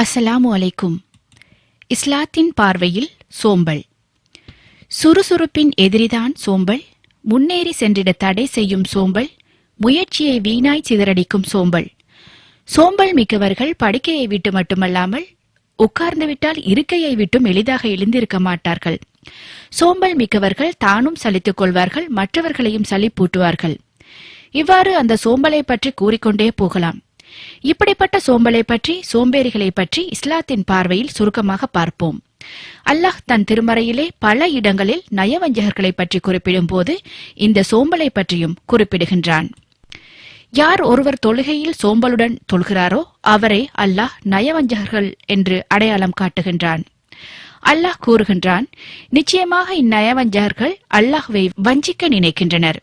அஸ்ஸலாமு அலைக்கும். இஸ்லாத்தின் பார்வையில் சோம்பல். சுறுசுறுப்பின் எதிரிதான் சோம்பல். முன்னேறி சென்றிட தடை செய்யும் சோம்பல். முயற்சியை வீணாய் சிதறடிக்கும் சோம்பல். சோம்பல் மிக்கவர்கள் படுக்கையை விட்டு மட்டுமல்லாமல் உட்கார்ந்துவிட்டால் இருக்கையை விட்டும் எளிதாக எழுந்திருக்க மாட்டார்கள். சோம்பல் மிக்கவர்கள் தானும் சலித்துக் கொள்வார்கள், மற்றவர்களையும் சலிப்பூட்டுவார்கள். இவ்வாறு அந்த சோம்பலை பற்றி கூறிக்கொண்டே போகலாம். இப்படிப்பட்ட சோம்பலை பற்றி, சோம்பேறிகளை பற்றி இஸ்லாத்தின் பார்வையில் சுருக்கமாக பார்ப்போம். அல்லாஹ் தன் திருமறையிலே பல இடங்களில் நயவஞ்சகர்களை பற்றி குறிப்பிடும் போது இந்த சோம்பலை பற்றியும் குறிப்பிடுகின்றான். யார் ஒருவர் தொழுகையில் சோம்பலுடன் தொழுகிறாரோ அவரை அல்லாஹ் நயவஞ்சகர்கள் என்று அடையாளம் காட்டுகின்றான். அல்லாஹ் கூறுகின்றான், நிச்சயமாக இந்நயவஞ்சகர்கள் அல்லாஹ்வை வஞ்சிக்க நினைக்கின்றனர்.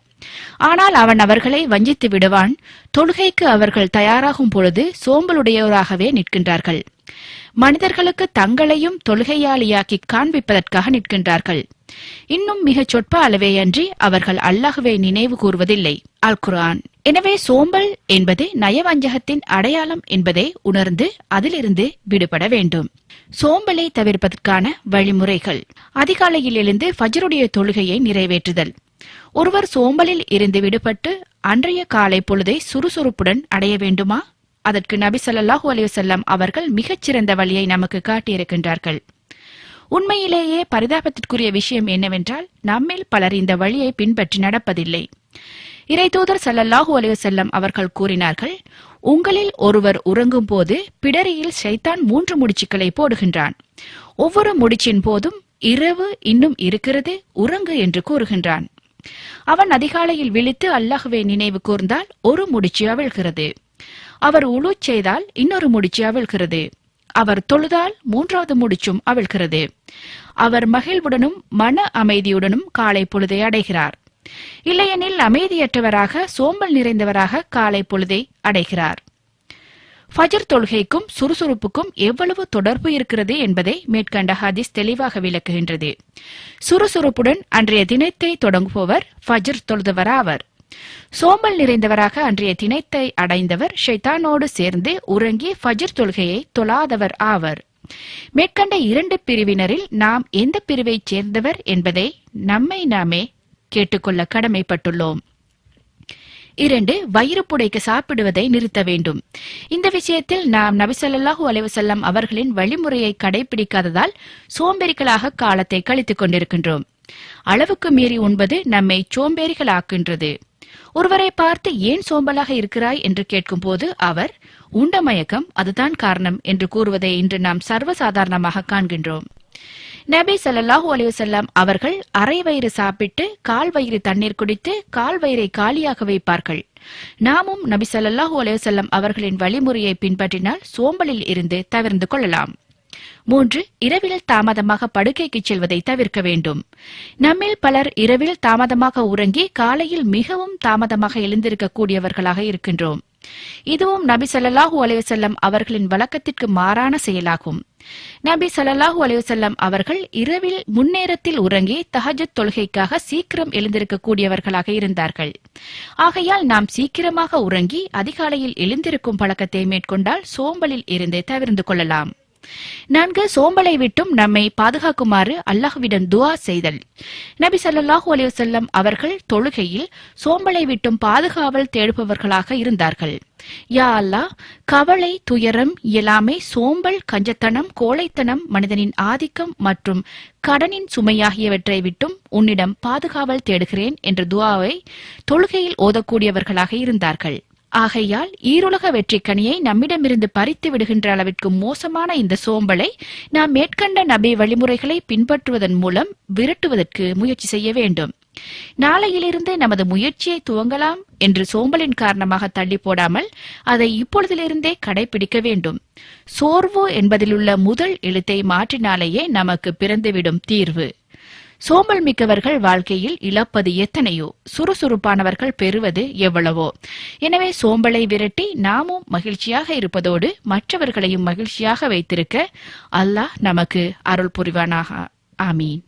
ஆனால் அவன் அவர்களை வஞ்சித்து விடுவான். தொழுகைக்கு அவர்கள் தயாராகும் பொழுது சோம்பலுடையோராகவே நிற்கின்றார்கள். மனிதர்களுக்கு தங்களையும் தொழுகையாளியாக்கி காண்பிப்பதற்காக நிற்கின்றார்கள். இன்னும் மிகச் சொற்ப அளவேயன்றி அவர்கள் அல்லாஹ்வை நினைவு கூறுவதில்லை. அல் குர்ஆன். எனவே சோம்பல் என்பது நயவஞ்சகத்தின் அடையாளம் என்பதை உணர்ந்து அதிலிருந்து விடுபட வேண்டும். சோம்பலை தவிர்ப்பதற்கான வழிமுறைகள். அதிகாலையில் எழுந்து ஃபஜ்ருடைய தொழுகையை நிறைவேற்றுதல். ஒருவர் சோம்பலில் இருந்து விடுபட்டு அன்றைய காலை பொழுதை சுறுசுறுப்புடன் அடைய வேண்டுமா? அதற்கு நபி ஸல்லல்லாஹு அலைஹி வஸல்லம் அவர்கள் மிகச்சிறந்த வழியை நமக்கு காட்டியிருக்கின்றார்கள். உண்மையிலேயே பரிதாபத்திற்குரிய விஷயம் என்னவென்றால், நம்மில் பலர் இந்த வழியை பின்பற்றி நடப்பதில்லை. இறைதூதர் ஸல்லல்லாஹு அலைஹி வஸல்லம் அவர்கள் கூறினார்கள், உங்களில் ஒருவர் உறங்கும் போது பிடரியில் ஷைத்தான் 3 முடிச்சுக்களை போடுகின்றான். ஒவ்வொரு முடிச்சின் போதும் இரவு இன்னும் இருக்கிறது, உறங்கு என்று கூறுகின்றான். அவன் அதிகாலையில் விழித்து அல்லாஹ்வை நினைவு கூர்ந்தால் ஒரு முடிச்சு அவிழ்கிறது. அவர் உளு செய்தால் இன்னொரு முடிச்சு அவிழ்கிறது. அவர் தொழுதால் 3வது முடிச்சும் அவிழ்கிறது. அவர் மகிழ்வுடனும் மன அமைதியுடனும் காலை பொழுதை அடைகிறார். இல்லையெனில் அமைதியற்றவராக சோம்பல் நிறைந்தவராக காலை பொழுதை அடைகிறார். ஃபஜ்ர் தொழுகைக்கும் சுறுசுறுப்புக்கும் எவ்வளவு தொடர்பு இருக்கிறது என்பதை மேற்கண்ட ஹதீஸ் தெளிவாக விளக்குகின்றது. சுறுசுறுப்புடன் அன்றைய தினத்தை தொடங்குபவர் ஃபஜ்ர் தொழுதவராவர். சோம்பல் நிறைந்தவராக அன்றைய தினத்தை அடைந்தவர் ஷைத்தானோடு சேர்ந்து உறங்கி ஃபஜ்ர் தொழுகையை தொழாதவர் ஆவர். மேற்கண்ட 2 பிரிவினரில் நாம் எந்த பிரிவைச் சேர்ந்தவர் என்பதை நம்மை நாமே கேட்டுக்கொள்ள கடமைப்பட்டுள்ளோம். 2. வயிறு புடைக்க சாப்பிடுவதை நிறுத்த வேண்டும். இந்த விஷயத்தில் நாம் நபி ஸல்லல்லாஹு அலைஹி வஸல்லம் அவர்களின் வழிமுறையை கடைபிடிக்காததால் சோம்பேறிகளாக காலத்தை கழித்துக் கொண்டிருக்கின்றோம். அளவுக்கு மீறி உண்பது நம்மை சோம்பேறிகளாக்கின்றது. ஒருவரை பார்த்து ஏன் சோம்பலாக இருக்கிறாய் என்று கேட்கும் போது அவர் உண்ட மயக்கம், அதுதான் காரணம் என்று கூறுவதை இன்று நாம் சர்வசாதாரணமாக காண்கின்றோம். நபி ஸல்லல்லாஹு அலைஹி வஸல்லம் அவர்கள் அரை வயிறு சாப்பிட்டு கால் வயிறு தண்ணீர் குடித்து கால் வயிறை காலியாக வைப்பார்கள். நாமும் நபி ஸல்லல்லாஹு அலைஹி வஸல்லம் அவர்களின் வழிமுறையை பின்பற்றினால் சோம்பலில் இருந்து தவிர்ந்து கொள்ளலாம். 3. இரவில் தாமதமாக படுக்கைக்கு செல்வதை தவிர்க்க வேண்டும். நம்மில் பலர் இரவில் தாமதமாக உறங்கி காலையில் மிகவும் தாமதமாக எழுந்திருக்கக்கூடியவர்களாக இருக்கின்றோம். இதுவும் நபி ஸல்லல்லாஹு அலைஹி வஸல்லம் அவர்களின் வழக்கத்திற்கு மாறான செயலாகும். நபி ஸல்லல்லாஹு அலைஹி வஸல்லம் அவர்கள் இரவில் முன்னேரத்தில் உறங்கி தஹஜ்ஜுத் தொழுகைக்காக சீக்கிரம் எழுந்திருக்கக்கூடியவர்களாக இருந்தார்கள். ஆகையால் நாம் சீக்கிரமாக உறங்கி அதிகாலையில் எழுந்திருக்கும் பழக்கத்தை மேற்கொண்டால் சோம்பலில் இருந்து தவிர்ந்து கொள்ளலாம். 4. சோம்பலை விட்டும் நம்மை பாதுகாக்குமாறு அல்லாஹ்விடம் துஆ செய்தல். நபி ஸல்லல்லாஹு அலைஹி வஸல்லம் அவர்கள் தொழுகையில் சோம்பலை விட்டும் பாதுகாவல் தேடுபவர்களாக இருந்தார்கள். யா அல்லாஹ், கவலை, துயரம், இயலாமை, சோம்பல், கஞ்சத்தனம், கோழைத்தனம், மனிதனின் ஆதிக்கம் மற்றும் கடனின் சுமையாகியவற்றை விட்டும் உன்னிடம் பாதுகாவல் தேடுகிறேன் என்ற துஆவை தொழுகையில் ஓதக்கூடியவர்களாக இருந்தார்கள். ஆகையால் ஈருலக வெற்றிக்கனியை நம்மிடமிருந்து பறித்து விடுகின்ற அளவிற்கு மோசமான இந்த சோம்பலை நாம் மேற்கண்ட நபி வழிமுறைகளை பின்பற்றுவதன் மூலம் விரட்டுவதற்கு முயற்சி செய்ய வேண்டும். நாளையிலிருந்து நமது முயற்சியை துவங்கலாம் என்று சோம்பலின் காரணமாக தள்ளி போடாமல் அதை இப்பொழுதிலிருந்தே கடைபிடிக்க வேண்டும். சோர்வு என்பதிலுள்ள முதல் எழுத்தை மாற்றினாலேயே நமக்கு பிறந்துவிடும் தீர்வு. சோம்பல் மிக்கவர்கள் வாழ்க்கையில் இழப்பது எத்தனையோ, சுறுசுறுப்பானவர்கள் பெறுவது எவ்வளவோ. எனவே சோம்பலை விரட்டி நாமும் மகிழ்ச்சியாக இருப்பதோடு மற்றவர்களையும் மகிழ்ச்சியாக வைத்திருக்க அல்லாஹ் நமக்கு அருள் புரிவானாக. ஆமீன்.